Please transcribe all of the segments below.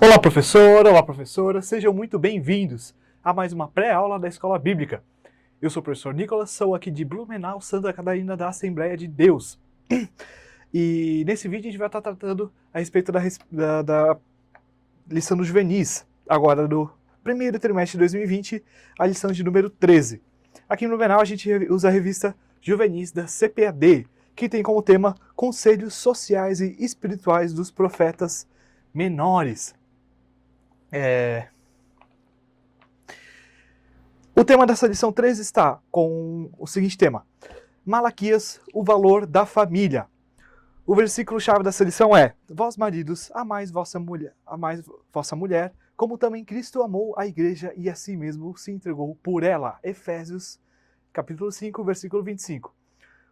Olá professora, sejam muito bem-vindos a mais uma pré-aula da Escola Bíblica. Eu sou o professor Nicolas, sou aqui de Blumenau, Santa Catarina, da Assembleia de Deus. E nesse vídeo a gente vai estar tratando a respeito da lição dos juvenis, agora do primeiro trimestre de 2020, a lição de número 13. Aqui em Blumenau a gente usa a revista Juvenis da CPAD, que tem como tema Conselhos Sociais e Espirituais dos Profetas Menores. O tema dessa lição 13 está com o seguinte tema: Malaquias, o valor da família. O versículo-chave dessa lição é: Vós, maridos, amais vossa mulher, como também Cristo amou a igreja e a si mesmo se entregou por ela. Efésios, capítulo 5, versículo 25.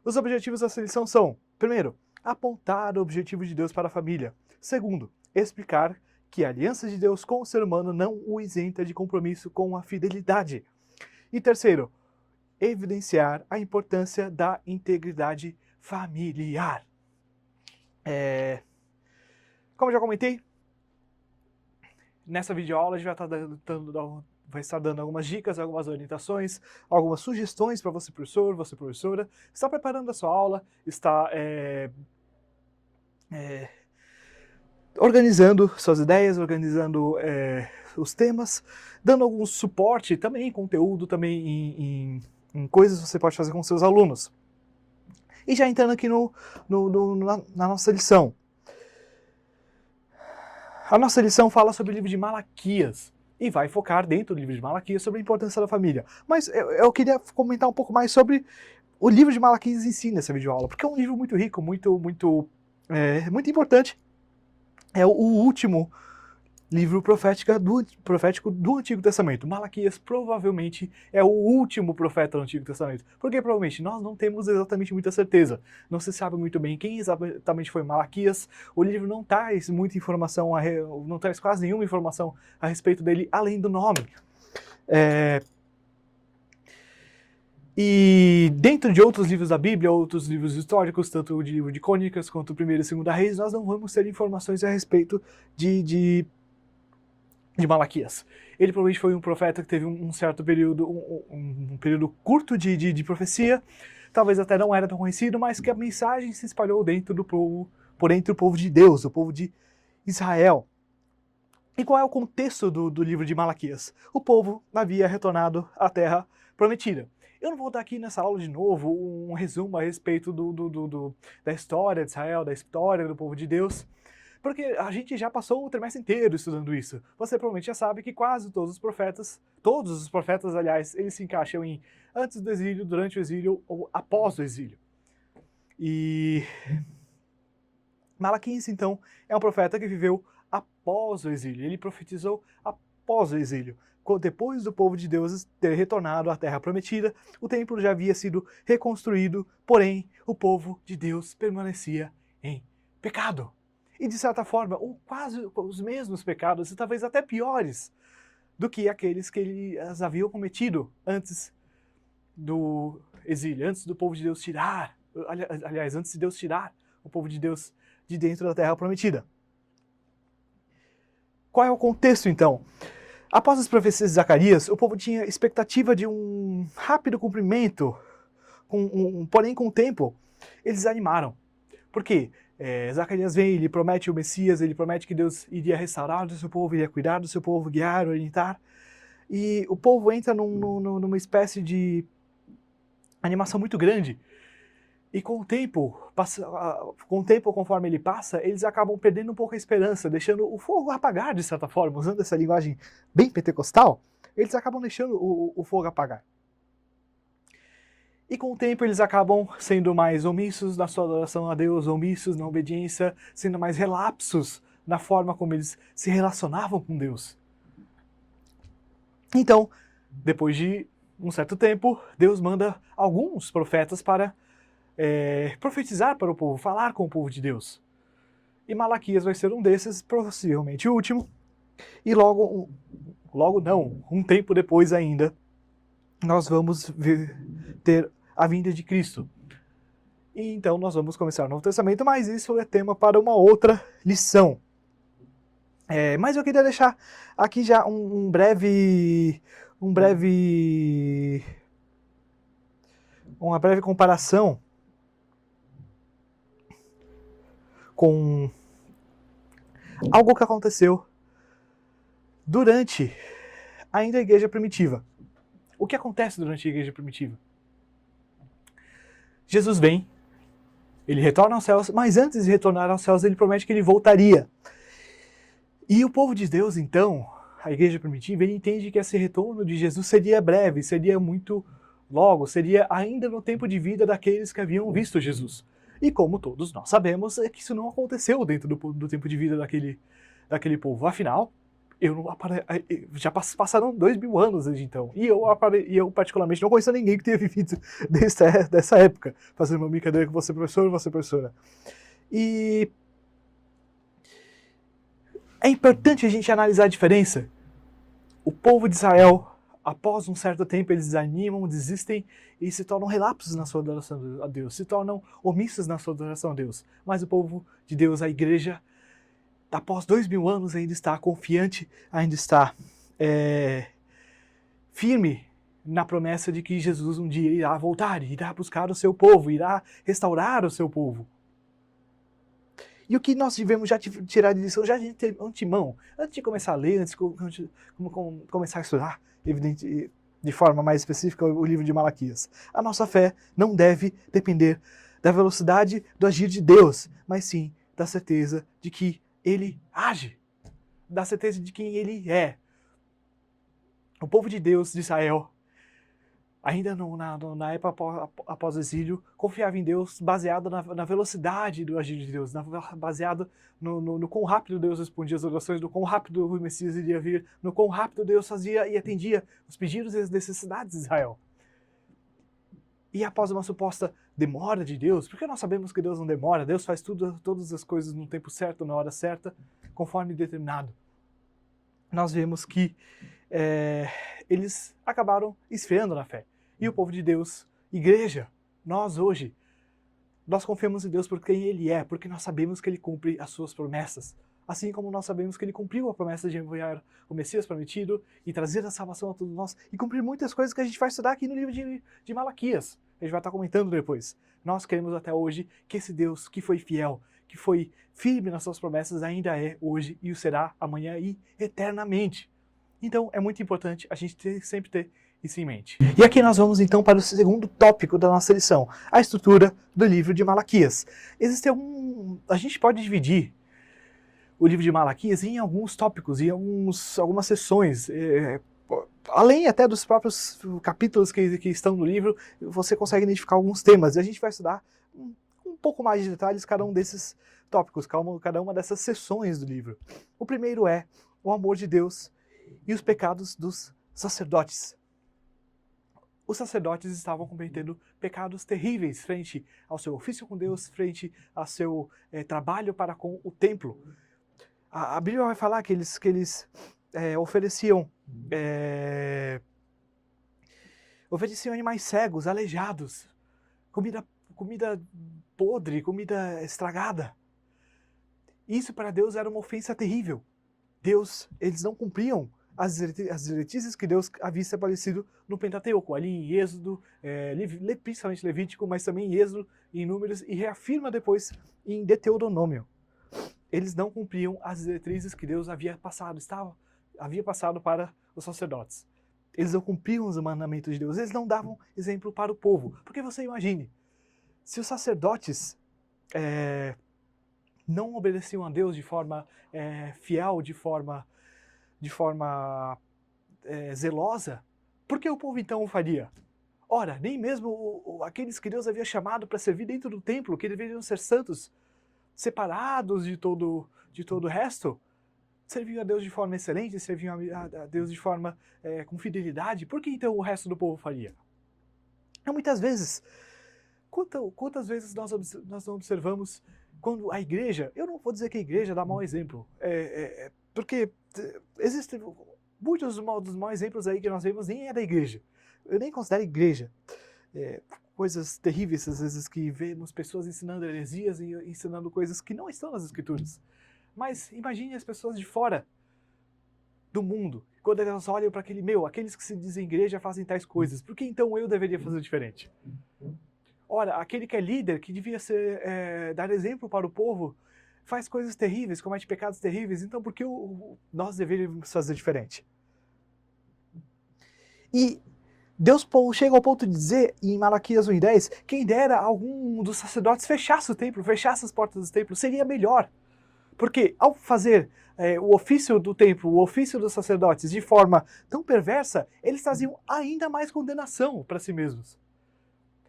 Os objetivos dessa lição são: primeiro, apontar o objetivo de Deus para a família. Segundo, explicar que a aliança de Deus com o ser humano não o isenta de compromisso com a fidelidade. E terceiro, evidenciar a importância da integridade familiar. Como eu já comentei, nessa videoaula a gente vai estar dando algumas dicas, algumas orientações, algumas sugestões para você professor, você professora, está preparando a sua aula, está organizando suas ideias, organizando os temas, dando algum suporte também, conteúdo também em coisas que você pode fazer com seus alunos. E já entrando aqui na nossa lição. A nossa lição fala sobre o livro de Malaquias e vai focar dentro do livro de Malaquias sobre a importância da família. Mas eu queria comentar um pouco mais sobre o livro de Malaquias em si nessa videoaula, porque é um livro muito rico, muito importante. É o último livro profético do Antigo Testamento. Malaquias provavelmente é o último profeta do Antigo Testamento. Porque provavelmente nós não temos exatamente muita certeza. Não se sabe muito bem quem exatamente foi Malaquias. O livro não traz muita informação, não traz quase nenhuma informação a respeito dele, além do nome. E dentro de outros livros da Bíblia, outros livros históricos, tanto o livro de Crônicas quanto o primeiro e segundo Reis, nós não vamos ter informações a respeito de Malaquias. Ele provavelmente foi um profeta que teve um certo período, um período curto de profecia, talvez até não era tão conhecido, mas que a mensagem se espalhou dentro do povo, por entre o povo de Deus, o povo de Israel. E qual é o contexto do livro de Malaquias? O povo havia retornado à terra prometida. Eu não vou dar aqui nessa aula de novo um resumo a respeito da história de Israel, da história do povo de Deus, porque a gente já passou o trimestre inteiro estudando isso. Você provavelmente já sabe que quase todos os profetas, aliás, eles se encaixam em antes do exílio, durante o exílio ou após o exílio. E Malaquias, então, é um profeta que viveu após o exílio. Ele profetizou após o exílio. Depois do povo de Deus ter retornado à terra prometida, o templo já havia sido reconstruído, porém o povo de Deus permanecia em pecado. E de certa forma, quase os mesmos pecados, e talvez até piores do que aqueles que eles haviam cometido antes do exílio, antes do povo de Deus antes de Deus tirar o povo de Deus de dentro da terra prometida. Qual é o contexto então? Após as profecias de Zacarias, o povo tinha expectativa de um rápido cumprimento, porém com o tempo eles desanimaram. Por quê? Zacarias vem, ele promete o Messias, ele promete que Deus iria restaurar o seu povo, iria cuidar do seu povo, guiar, orientar. E o povo entra numa espécie de animação muito grande. E com o tempo, conforme ele passa, eles acabam perdendo um pouco a esperança, deixando o fogo apagar de certa forma, usando essa linguagem bem pentecostal, eles acabam deixando o fogo apagar. E com o tempo eles acabam sendo mais omissos na sua adoração a Deus, omissos na obediência, sendo mais relapsos na forma como eles se relacionavam com Deus. Então, depois de um certo tempo, Deus manda alguns profetas para profetizar para o povo, falar com o povo de Deus. E Malaquias vai ser um desses, possivelmente o último. E logo não, um tempo depois ainda, nós vamos ter a vinda de Cristo. E então nós vamos começar o Novo Testamento, mas isso é tema para uma outra lição. Mas eu queria deixar aqui já uma breve comparação com algo que aconteceu durante ainda a igreja primitiva. O que acontece durante a igreja primitiva? Jesus vem, ele retorna aos céus, mas antes de retornar aos céus, ele promete que ele voltaria. E o povo de Deus, então, a igreja primitiva, ele entende que esse retorno de Jesus seria breve, seria muito logo, seria ainda no tempo de vida daqueles que haviam visto Jesus. E como todos nós sabemos, é que isso não aconteceu dentro do tempo de vida daquele povo. Afinal, já passaram 2000 anos desde então. E eu particularmente, não conheço ninguém que tenha vivido dessa época. Fazendo uma brincadeira com você, professora. E é importante a gente analisar a diferença. O povo de Israel, após um certo tempo, eles desanimam, desistem e se tornam relapsos na sua adoração a Deus, se tornam omissos na sua adoração a Deus. Mas o povo de Deus, a igreja, após 2000 anos, ainda está confiante, ainda está firme na promessa de que Jesus um dia irá voltar, irá buscar o seu povo, irá restaurar o seu povo. E o que nós devemos já tirar de lição, já de antemão, antes de começar a ler, antes de começar a estudar, evidente, de forma mais específica, o livro de Malaquias. A nossa fé não deve depender da velocidade do agir de Deus, mas sim da certeza de que Ele age, da certeza de quem Ele é. O povo de Deus de Israel, ainda na época após o exílio, confiava em Deus baseado na velocidade do agir de Deus, baseado no quão rápido Deus respondia às orações, no quão rápido o Messias iria vir, no quão rápido Deus fazia e atendia os pedidos e as necessidades de Israel. E após uma suposta demora de Deus, porque nós sabemos que Deus não demora, Deus faz todas as coisas no tempo certo, na hora certa, conforme determinado. Nós vemos que eles acabaram esfriando na fé. E o povo de Deus, igreja, nós hoje, nós confiamos em Deus por quem Ele é, porque nós sabemos que Ele cumpre as suas promessas. Assim como nós sabemos que Ele cumpriu a promessa de enviar o Messias prometido e trazer a salvação a todos nós e cumprir muitas coisas que a gente vai estudar aqui no livro de Malaquias. A gente vai estar comentando depois. Nós queremos até hoje que esse Deus que foi fiel, que foi firme nas suas promessas, ainda é hoje e o será amanhã e eternamente. Então é muito importante a gente sempre ter isso em mente. E aqui nós vamos então para o segundo tópico da nossa lição, a estrutura do livro de Malaquias. A gente pode dividir o livro de Malaquias em alguns tópicos, em algumas seções, além até dos próprios capítulos que estão no livro, você consegue identificar alguns temas, e a gente vai estudar um pouco mais de detalhes cada um desses tópicos, cada uma dessas seções do livro. O primeiro é o amor de Deus e os pecados dos sacerdotes. Os sacerdotes estavam cometendo pecados terríveis frente ao seu ofício com Deus, frente ao seu trabalho para com o templo. A Bíblia vai falar que eles ofereciam animais cegos, aleijados, comida podre, comida estragada. Isso para Deus era uma ofensa terrível. Eles não cumpriam as diretrizes que Deus havia estabelecido no Pentateuco, ali em Êxodo, principalmente Levítico, mas também em Êxodo, em Números, e reafirma depois em Deuteronômio. Eles não cumpriam as diretrizes que Deus havia passado para os sacerdotes. Eles não cumpriam os mandamentos de Deus, eles não davam exemplo para o povo. Porque você imagine, se os sacerdotes não obedeciam a Deus de forma fiel, de forma zelosa, por que o povo então o faria? Ora, nem mesmo aqueles que Deus havia chamado para servir dentro do templo, que deveriam ser santos, separados de todo o resto, serviam a Deus de forma excelente, serviam a Deus de forma com fidelidade, por que então o resto do povo faria? Muitas vezes, quantas vezes nós não observamos quando a igreja, eu não vou dizer que a igreja dá mau exemplo, porque existem muitos dos maus exemplos aí que nós vemos nem é da igreja. Eu nem considero igreja. Coisas terríveis às vezes que vemos pessoas ensinando heresias e ensinando coisas que não estão nas escrituras. Mas imagine as pessoas de fora do mundo, quando elas olham para aqueles que se dizem igreja fazem tais coisas, por que então eu deveria fazer diferente? Ora, aquele que é líder, que devia dar exemplo para o povo, faz coisas terríveis, comete pecados terríveis, então por que nós deveríamos fazer diferente? E Deus chega ao ponto de dizer, em Malaquias 1:10, quem dera algum dos sacerdotes fechasse o templo, fechasse as portas do templo, seria melhor. Porque ao fazer o ofício do templo, o ofício dos sacerdotes de forma tão perversa, eles traziam ainda mais condenação para si mesmos.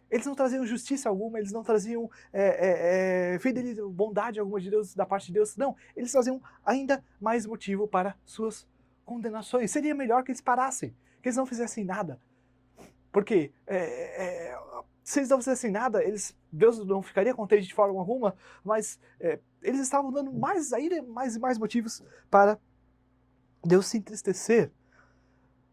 Eles não traziam justiça alguma, eles não traziam fidelidade, bondade alguma de Deus, da parte de Deus, não. Eles traziam ainda mais motivo para suas condenações. Seria melhor que eles parassem, que eles não fizessem nada. Porque se eles não fizessem nada, Deus não ficaria contente de forma alguma, mas eles estavam dando ainda mais motivos para Deus se entristecer.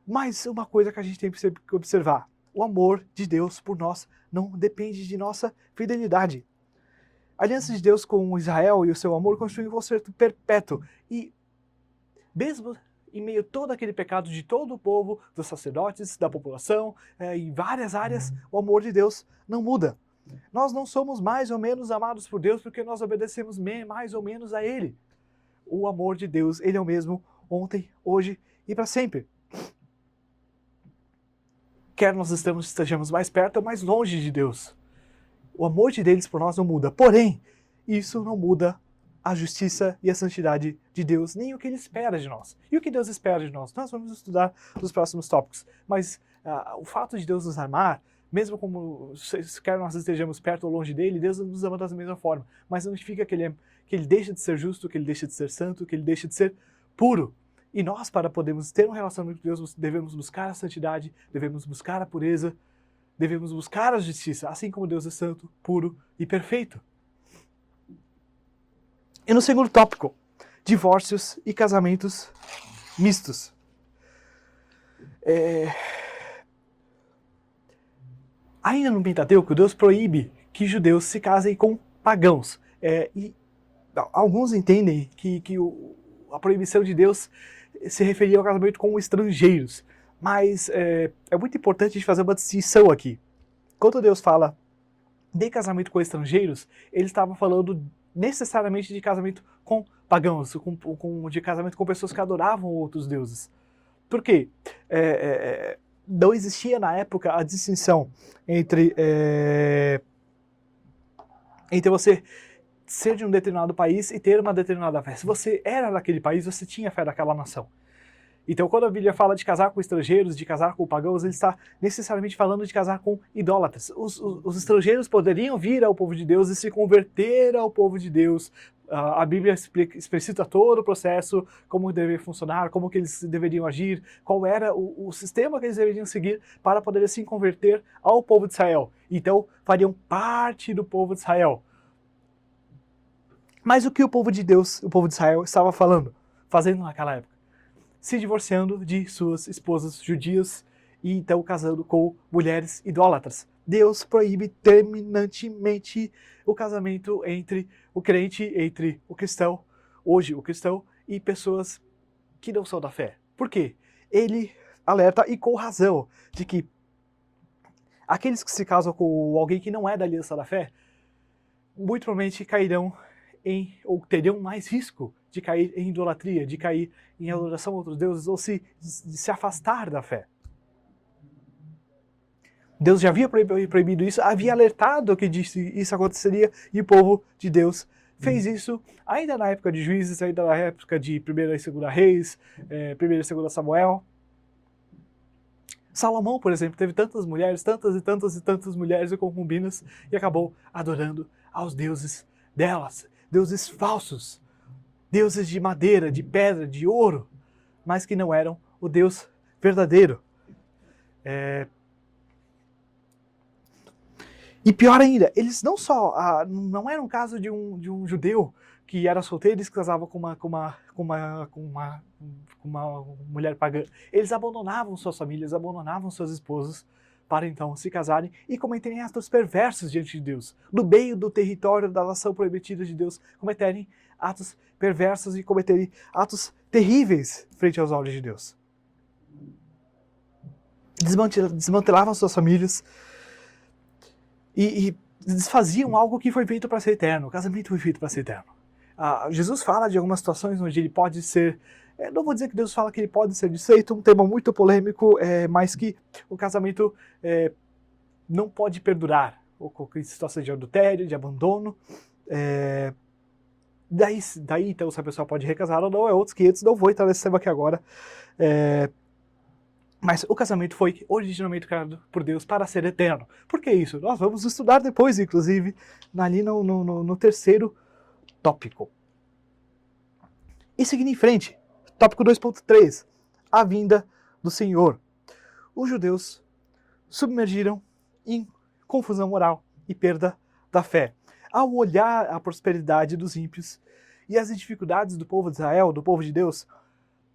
Mas uma coisa que a gente tem que observar, o amor de Deus por nós não depende de nossa fidelidade. A aliança de Deus com Israel e o seu amor constitui um concerto perpétuo. E mesmo em meio a todo aquele pecado de todo o povo, dos sacerdotes, da população, em várias áreas, o amor de Deus não muda. Nós não somos mais ou menos amados por Deus porque nós obedecemos mais ou menos a Ele. O amor de Deus, Ele é o mesmo ontem, hoje e para sempre. Quer nós estejamos mais perto ou mais longe de Deus. O amor de Deus por nós não muda. Porém, isso não muda a justiça e a santidade de Deus, nem o que Ele espera de nós. E o que Deus espera de nós? Nós vamos estudar nos próximos tópicos. Mas o fato de Deus nos amar, mesmo como quer nós estejamos perto ou longe dele, Deus nos ama da mesma forma. Mas não significa que ele deixa de ser justo, que ele deixa de ser santo, que ele deixa de ser puro. E nós, para podermos ter um relacionamento com Deus, devemos buscar a santidade, devemos buscar a pureza, devemos buscar a justiça, assim como Deus é santo, puro e perfeito. E no segundo tópico, divórcios e casamentos mistos. Ainda no Pentateuco, Deus proíbe que judeus se casem com pagãos. E alguns entendem que a proibição de Deus se referia ao casamento com estrangeiros. Mas é muito importante a gente fazer uma distinção aqui. Quando Deus fala de casamento com estrangeiros, ele estava falando necessariamente de casamento com pagãos, de casamento com pessoas que adoravam outros deuses. Por quê? Não existia na época a distinção entre você ser de um determinado país e ter uma determinada fé. Se você era daquele país, você tinha fé daquela nação. Então, quando a Bíblia fala de casar com estrangeiros, de casar com pagãos, ele está necessariamente falando de casar com idólatras. Os estrangeiros poderiam vir ao povo de Deus e se converter ao povo de Deus. A Bíblia explicita todo o processo, como deveria funcionar, como que eles deveriam agir, qual era o sistema que eles deveriam seguir para poder se converter ao povo de Israel. Então, fariam parte do povo de Israel. Mas o que o povo de Deus, o povo de Israel, estava fazendo naquela época? Se divorciando de suas esposas judias e então casando com mulheres idólatras. Deus proíbe terminantemente o casamento entre o crente, entre o cristão, hoje o cristão, e pessoas que não são da fé. Por quê? Ele alerta, e com razão, de que aqueles que se casam com alguém que não é da aliança da fé, muito provavelmente cairão ou teriam mais risco de cair em idolatria, de cair em adoração a outros deuses, ou de se afastar da fé. Deus já havia proibido isso, havia alertado que isso aconteceria, e o povo de Deus fez isso ainda na época de Juízes, ainda na época de 1ª e 2ª Reis, 1ª e 2ª Samuel. Salomão, por exemplo, teve tantas mulheres, tantas e tantas mulheres e concubinas, e acabou adorando aos deuses delas, deuses falsos, deuses de madeira, de pedra, de ouro, mas que não eram o Deus verdadeiro. E pior ainda, eles não era um caso de um judeu que era solteiro e se casava com uma mulher pagã. Eles abandonavam suas famílias, abandonavam seus esposos para então se casarem e cometerem atos perversos diante de Deus. No meio do território da nação proibida de Deus, cometerem atos perversos e cometerem atos terríveis frente aos olhos de Deus. Desmantelavam suas famílias e desfaziam algo que foi feito para ser eterno. O casamento foi feito para ser eterno. Jesus fala de algumas situações onde ele pode ser... não vou dizer que Deus fala que ele pode ser desfeito, um tema muito polêmico, mas que o casamento não pode perdurar. Ou em situações de adultério, de abandono. Daí então, se a pessoa pode recasar ou não, é outros 500, não vou entrar nesse tema aqui agora. Mas o casamento foi originalmente criado por Deus para ser eterno. Por que isso? Nós vamos estudar depois, inclusive, ali no terceiro tópico. E seguindo em frente, tópico 2.3, a vinda do Senhor. Os judeus submergiram em confusão moral e perda da fé. Ao olhar a prosperidade dos ímpios e as dificuldades do povo de Israel, do povo de Deus,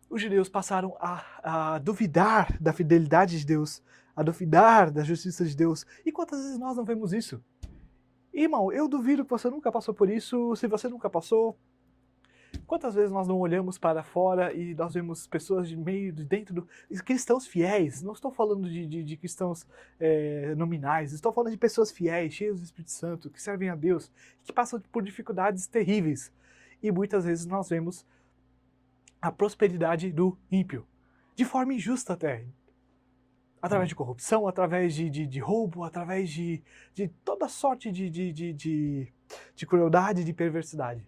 os judeus passaram a duvidar da fidelidade de Deus, a duvidar da justiça de Deus. E quantas vezes nós não vemos isso? Irmão, eu duvido que você nunca passou por isso. Se você nunca passou, quantas vezes nós não olhamos para fora e nós vemos pessoas de dentro cristãos fiéis? Não estou falando de cristãos nominais, estou falando de pessoas fiéis, cheias do Espírito Santo, que servem a Deus, que passam por dificuldades terríveis. E muitas vezes nós vemos a prosperidade do ímpio, de forma injusta até, através de corrupção, através de roubo, através de toda sorte de crueldade, de perversidade.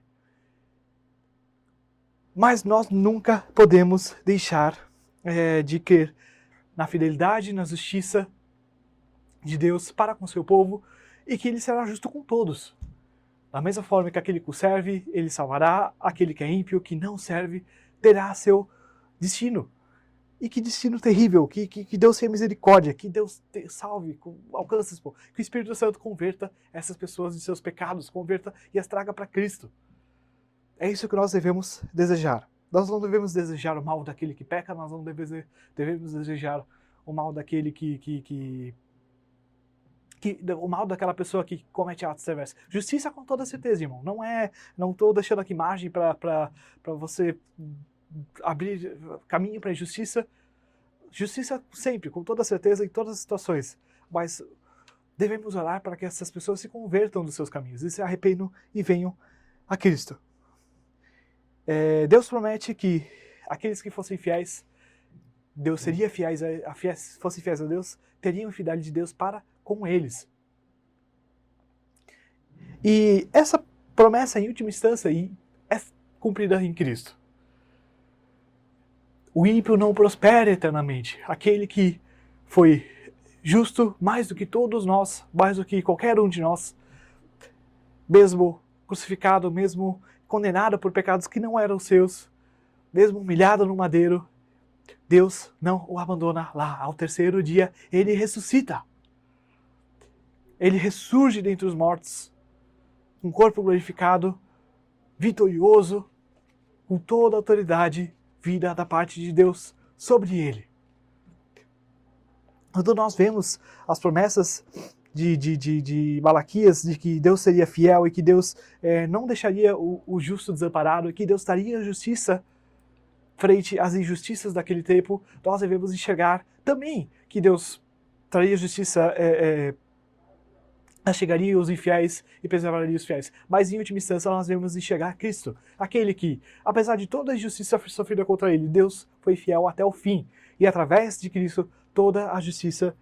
Mas nós nunca podemos deixar de crer na fidelidade, na justiça de Deus para com seu povo e que ele será justo com todos. Da mesma forma que aquele que o serve, ele salvará, aquele que é ímpio, que não serve, terá seu destino. E que destino terrível, que Deus tenha misericórdia, que Deus salve, alcance, que o Espírito Santo converta essas pessoas de seus pecados, converta e as traga para Cristo. É isso que nós devemos desejar. Nós não devemos desejar o mal daquele que peca, nós não devemos desejar o mal daquele o mal daquela pessoa que comete atos perversos. Justiça com toda certeza, irmão. Não estou deixando aqui margem para você abrir caminho para a injustiça. Justiça sempre, com toda certeza, em todas as situações. Mas devemos orar para que essas pessoas se convertam dos seus caminhos e se arrependam e venham a Cristo. Deus promete que aqueles que fossem fiéis, Deus seria fossem fiéis a Deus, teriam fidelidade de Deus para com eles. E essa promessa, em última instância, é cumprida em Cristo. O ímpio não prospera eternamente. Aquele que foi justo mais do que todos nós, mais do que qualquer um de nós, mesmo crucificado, mesmo condenado por pecados que não eram seus, mesmo humilhado no madeiro, Deus não o abandona lá. Ao terceiro dia, ele ressuscita. Ele ressurge dentre os mortos, com um corpo glorificado, vitorioso, com toda a autoridade vinda da parte de Deus sobre ele. Quando nós vemos as promessas de Malaquias, de que Deus seria fiel e que Deus não deixaria o justo desamparado e que Deus daria justiça frente às injustiças daquele tempo, nós devemos enxergar também que Deus traria justiça, chegaria os infiéis e preservaria os fiéis. Mas em última instância nós devemos enxergar Cristo, aquele que, apesar de toda a injustiça sofrida contra ele, Deus foi fiel até o fim. E através de Cristo toda a justiça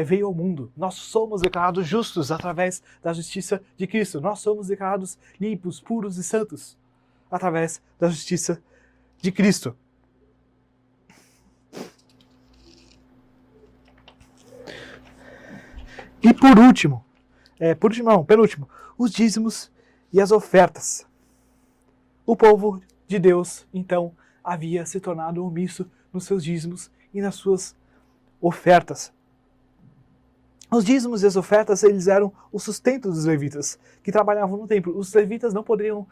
veio ao mundo. Nós somos declarados justos através da justiça de Cristo. Nós somos declarados limpos, puros e santos através da justiça de Cristo. E penúltimo, os dízimos e as ofertas. O povo de Deus, então, havia se tornado omisso nos seus dízimos e nas suas ofertas. Os dízimos e as ofertas, eles eram o sustento dos levitas, que trabalhavam no templo. Os levitas não poderiam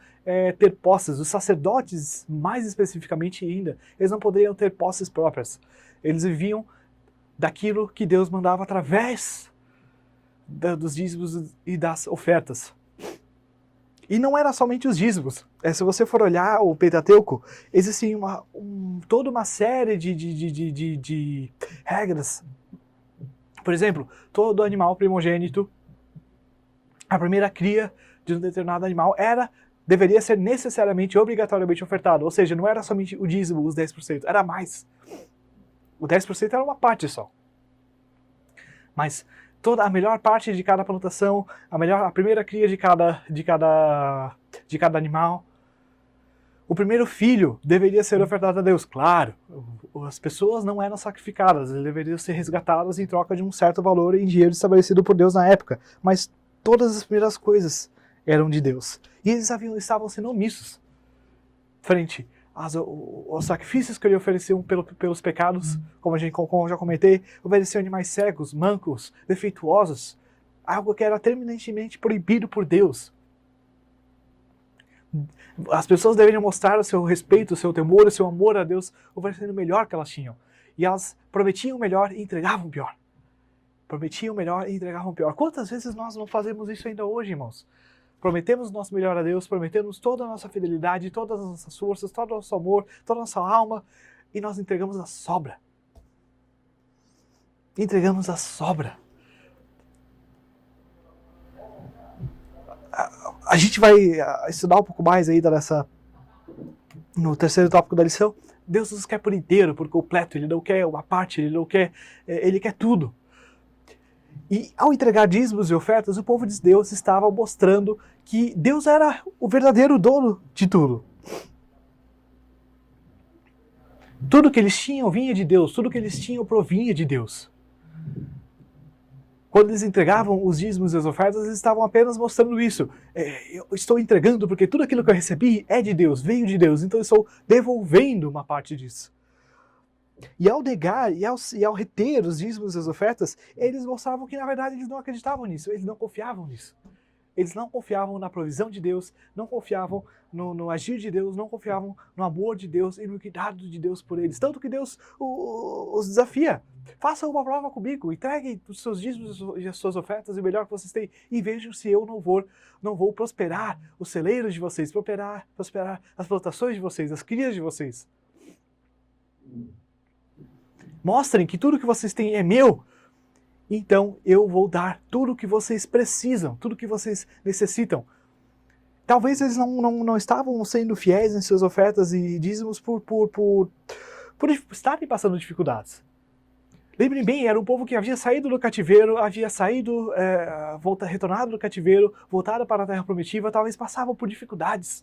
ter posses, os sacerdotes, mais especificamente ainda, eles não poderiam ter posses próprias. Eles viviam daquilo que Deus mandava através dos dízimos e das ofertas. E não era somente os dízimos. Se você for olhar o Pentateuco, existe toda uma série de regras. Por exemplo, todo animal primogênito, a primeira cria de um determinado animal deveria ser necessariamente, obrigatoriamente ofertado. Ou seja, não era somente o dízimo, os 10%, era mais. O 10% era uma parte só. Mas toda a melhor parte de cada plantação, a primeira cria de cada animal, o primeiro filho deveria ser ofertado a Deus. Claro, as pessoas não eram sacrificadas, eles deveriam ser resgatadas em troca de um certo valor em dinheiro estabelecido por Deus na época. Mas todas as primeiras coisas eram de Deus. E eles estavam sendo omissos frente aos sacrifícios que ele ofereciam pelos pecados, como eu já comentei, ofereciam animais cegos, mancos, defeituosos, algo que era terminantemente proibido por Deus. As pessoas deveriam mostrar o seu respeito, o seu temor, o seu amor a Deus, oferecendo o melhor que elas tinham. E elas prometiam o melhor e entregavam o pior. Prometiam o melhor e entregavam o pior. Quantas vezes nós não fazemos isso ainda hoje, irmãos? Prometemos o nosso melhor a Deus, prometemos toda a nossa fidelidade, todas as nossas forças, todo o nosso amor, toda a nossa alma, e nós entregamos a sobra. Entregamos a sobra. A gente vai estudar um pouco mais aí no terceiro tópico da lição. Deus nos quer por inteiro, por completo, Ele não quer uma parte, Ele quer tudo. E ao entregar dízimos e ofertas, o povo de Deus estava mostrando que Deus era o verdadeiro dono de tudo. Tudo que eles tinham vinha de Deus, tudo que eles tinham provinha de Deus. Quando eles entregavam os dízimos e as ofertas, eles estavam apenas mostrando isso. Eu estou entregando porque tudo aquilo que eu recebi é de Deus, veio de Deus, então eu estou devolvendo uma parte disso. E ao negar e ao reter os dízimos e as ofertas, eles mostravam que na verdade eles não acreditavam nisso, eles não confiavam nisso. Eles não confiavam na provisão de Deus, não confiavam no agir de Deus, não confiavam no amor de Deus e no cuidado de Deus por eles. Tanto que Deus os desafia. Façam uma prova comigo, entreguem os seus dízimos e as suas ofertas, e o melhor que vocês têm, e vejam se eu não vou prosperar os celeiros de vocês, prosperar as plantações de vocês, as crias de vocês. Mostrem que tudo que vocês têm é meu, então eu vou dar tudo o que vocês precisam, tudo o que vocês necessitam. Talvez eles não estavam sendo fiéis em suas ofertas e dízimos por estarem passando dificuldades. Lembrem bem, era um povo que havia saído do cativeiro, retornado do cativeiro, voltado para a terra prometida, talvez passavam por dificuldades.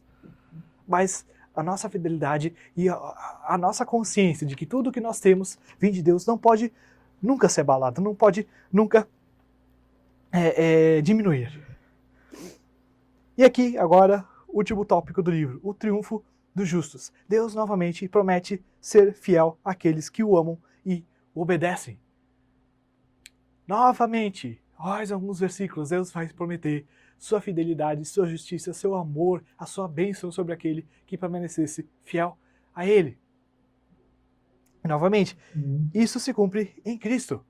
Mas a nossa fidelidade e a nossa consciência de que tudo que nós temos vem de Deus não pode nunca ser abalado, não pode nunca diminuir. E aqui, agora, o último tópico do livro, o triunfo dos justos. Deus novamente promete ser fiel àqueles que o amam e o obedecem. Novamente, olha alguns versículos, Deus vai prometer sua fidelidade, sua justiça, seu amor, a sua bênção sobre aquele que permanecesse fiel a Ele. E, novamente, isso se cumpre em Cristo.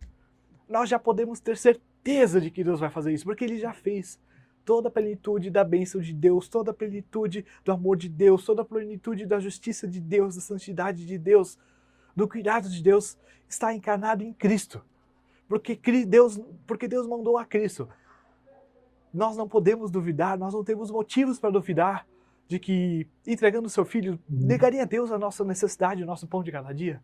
Nós já podemos ter certeza de que Deus vai fazer isso, porque Ele já fez. Toda a plenitude da bênção de Deus, toda a plenitude do amor de Deus, toda a plenitude da justiça de Deus, da santidade de Deus, do cuidado de Deus, está encarnado em Cristo. Porque Deus mandou a Cristo. Nós não podemos duvidar, nós não temos motivos para duvidar de que, entregando o seu Filho, negaria a Deus a nossa necessidade, o nosso pão de cada dia.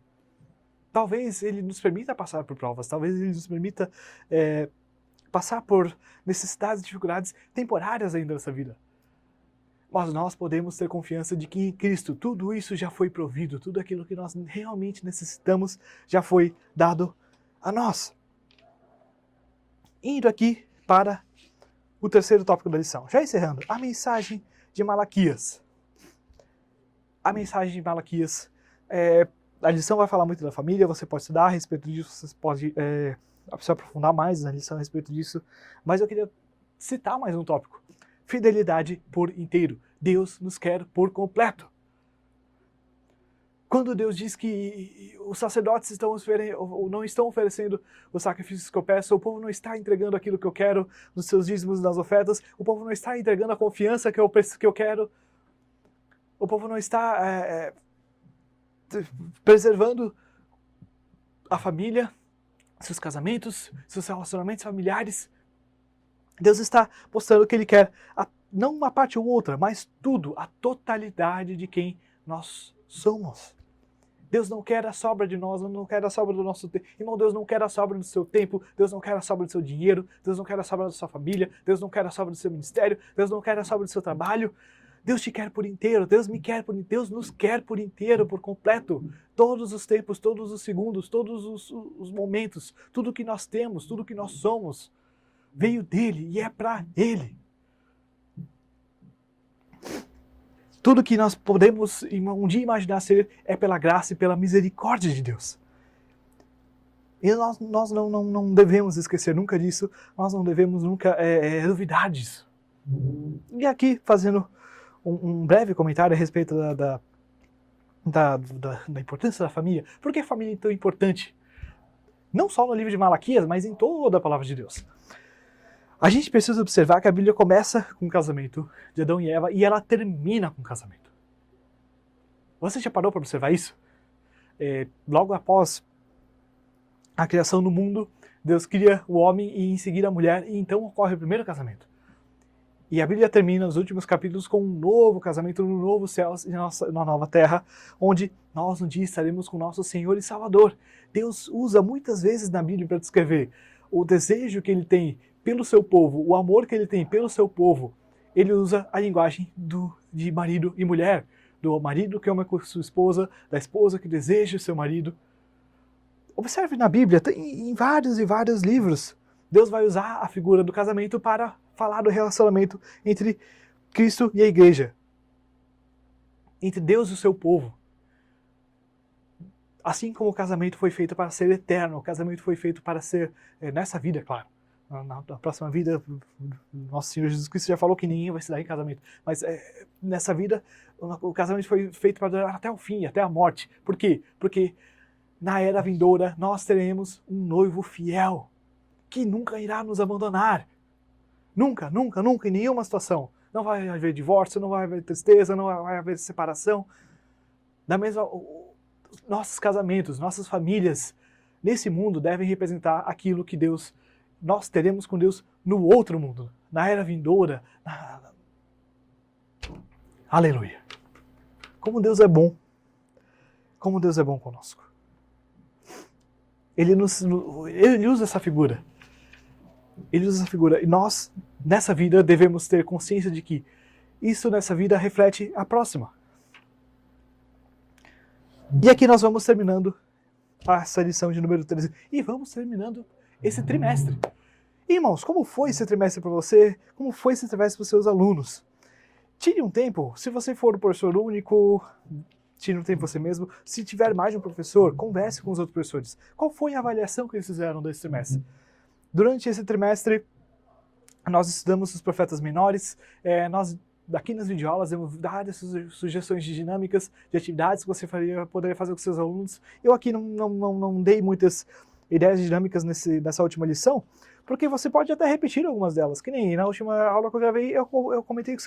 Talvez Ele nos permita passar por provas, talvez Ele nos permita passar por necessidades e dificuldades temporárias ainda nessa vida. Mas nós podemos ter confiança de que em Cristo tudo isso já foi provido, tudo aquilo que nós realmente necessitamos já foi dado a nós. Indo aqui para o terceiro tópico da lição. Já encerrando, a mensagem de Malaquias. A mensagem de Malaquias. A lição vai falar muito da família, você pode estudar a respeito disso, você pode se aprofundar mais na lição a respeito disso. Mas eu queria citar mais um tópico. Fidelidade por inteiro. Deus nos quer por completo. Quando Deus diz que os sacerdotes não estão oferecendo os sacrifícios que eu peço, o povo não está entregando aquilo que eu quero nos seus dízimos e nas ofertas, o povo não está entregando a confiança que eu quero, o povo não está preservando a família, seus casamentos, seus relacionamentos familiares. Deus está mostrando que Ele quer não uma parte ou outra, mas tudo, a totalidade de quem nós somos. Deus não quer a sobra de nós, não quer a sobra do nosso tempo. Irmão, Deus não quer a sobra do seu tempo, Deus não quer a sobra do seu dinheiro, Deus não quer a sobra da sua família, Deus não quer a sobra do seu ministério, Deus não quer a sobra do seu trabalho. Deus te quer por inteiro, Deus me quer por inteiro, Deus nos quer por inteiro, por completo. Todos os tempos, todos os segundos, todos os momentos, tudo que nós temos, tudo que nós somos, veio dele e é para ele. Tudo que nós podemos um dia imaginar ser é pela graça e pela misericórdia de Deus. E nós não devemos esquecer nunca disso, nós não devemos nunca duvidar disso. E aqui, fazendo um breve comentário a respeito da importância da família. Por que a família é tão importante? Não só no livro de Malaquias, mas em toda a palavra de Deus. A gente precisa observar que a Bíblia começa com o casamento de Adão e Eva e ela termina com o casamento. Você já parou para observar isso? Logo após a criação do mundo, Deus cria o homem e em seguida a mulher, e então ocorre o primeiro casamento. E a Bíblia termina nos últimos capítulos com um novo casamento no novo céu e na nova terra, onde nós um dia estaremos com nosso Senhor e Salvador. Deus usa muitas vezes na Bíblia para descrever o desejo que Ele tem pelo seu povo, o amor que Ele tem pelo seu povo. Ele usa a linguagem de marido e mulher, do marido que ama com sua esposa, da esposa que deseja o seu marido. Observe na Bíblia, em vários e vários livros, Deus vai usar a figura do casamento para falar do relacionamento entre Cristo e a igreja, entre Deus e o seu povo. Assim como o casamento foi feito para ser eterno, o casamento foi feito para ser nessa vida, claro. Na próxima vida, nosso Senhor Jesus Cristo já falou que ninguém vai se dar em casamento, mas nessa vida o casamento foi feito para durar até o fim, até a morte. Por quê? Porque na era vindoura nós teremos um noivo fiel, que nunca irá nos abandonar. Nunca, nunca, nunca, em nenhuma situação. Não vai haver divórcio, não vai haver tristeza, não vai haver separação. Da mesma, nossos casamentos, nossas famílias nesse mundo devem representar aquilo que nós teremos com Deus no outro mundo, na era vindoura. Aleluia. Como Deus é bom. Como Deus é bom conosco. Ele usa essa figura. Ele usa essa figura. E nós, nessa vida, devemos ter consciência de que isso nessa vida reflete a próxima. E aqui nós vamos terminando essa lição de número 13. E vamos terminando esse trimestre. Irmãos, como foi esse trimestre para você? Como foi esse trimestre para os seus alunos? Tire um tempo, se você for um professor único, tire um tempo você mesmo. Se tiver mais de um professor, converse com os outros professores. Qual foi a avaliação que eles fizeram desse trimestre? Durante esse trimestre, nós estudamos os profetas menores, nós aqui nas videoaulas demos várias sugestões de dinâmicas, de atividades que você poderia fazer com seus alunos. Eu aqui não dei muitas ideias dinâmicas nessa última lição, porque você pode até repetir algumas delas, que nem na última aula que eu gravei, eu comentei que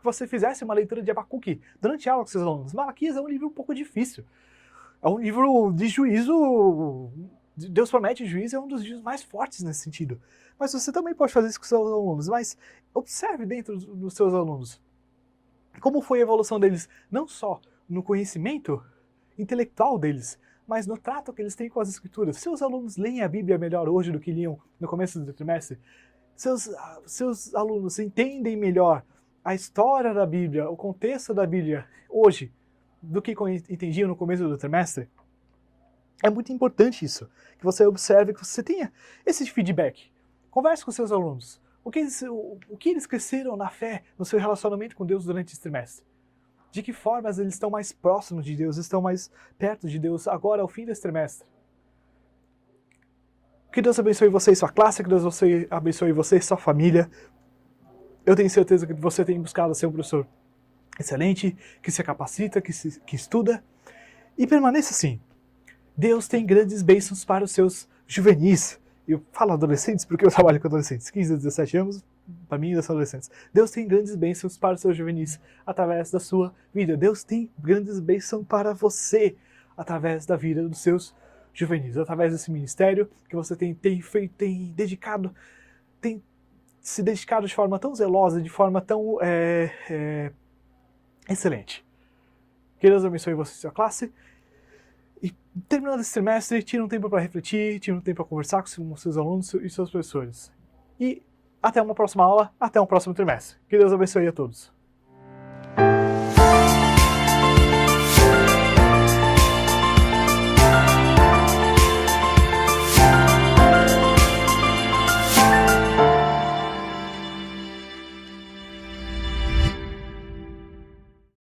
você fizesse uma leitura de Abacuque durante a aula com seus alunos. Malaquias é um livro um pouco difícil, é um livro de juízo. Deus promete juízo, é um dos livros mais fortes nesse sentido. Mas você também pode fazer isso com seus alunos. Mas observe dentro dos seus alunos como foi a evolução deles, não só no conhecimento intelectual deles, mas no trato que eles têm com as escrituras. Seus alunos leem a Bíblia melhor hoje do que liam no começo do trimestre? Seus alunos entendem melhor a história da Bíblia, o contexto da Bíblia hoje do que entendiam no começo do trimestre? É muito importante isso, que você observe, que você tenha esse feedback. Converse com seus alunos. O que eles cresceram na fé, no seu relacionamento com Deus durante esse trimestre? De que formas eles estão mais próximos de Deus, estão mais perto de Deus agora ao fim desse trimestre? Que Deus abençoe você e sua classe, que Deus abençoe você e sua família. Eu tenho certeza que você tem buscado ser um professor excelente, que se capacita, que estuda. E permaneça assim. Deus tem grandes bênçãos para os seus juvenis. Eu falo adolescentes porque eu trabalho com adolescentes, 15 a 17 anos, para mim ainda são adolescentes. Deus tem grandes bênçãos para os seus juvenis através da sua vida. Deus tem grandes bênçãos para você através da vida dos seus juvenis, através desse ministério que você tem feito, tem dedicado, tem se dedicado de forma tão zelosa, de forma tão excelente. Que Deus abençoe você e sua classe. E terminando esse trimestre, tira um tempo para refletir, tira um tempo para conversar com seus alunos e seus professores. E até uma próxima aula, até um próximo trimestre. Que Deus abençoe a todos.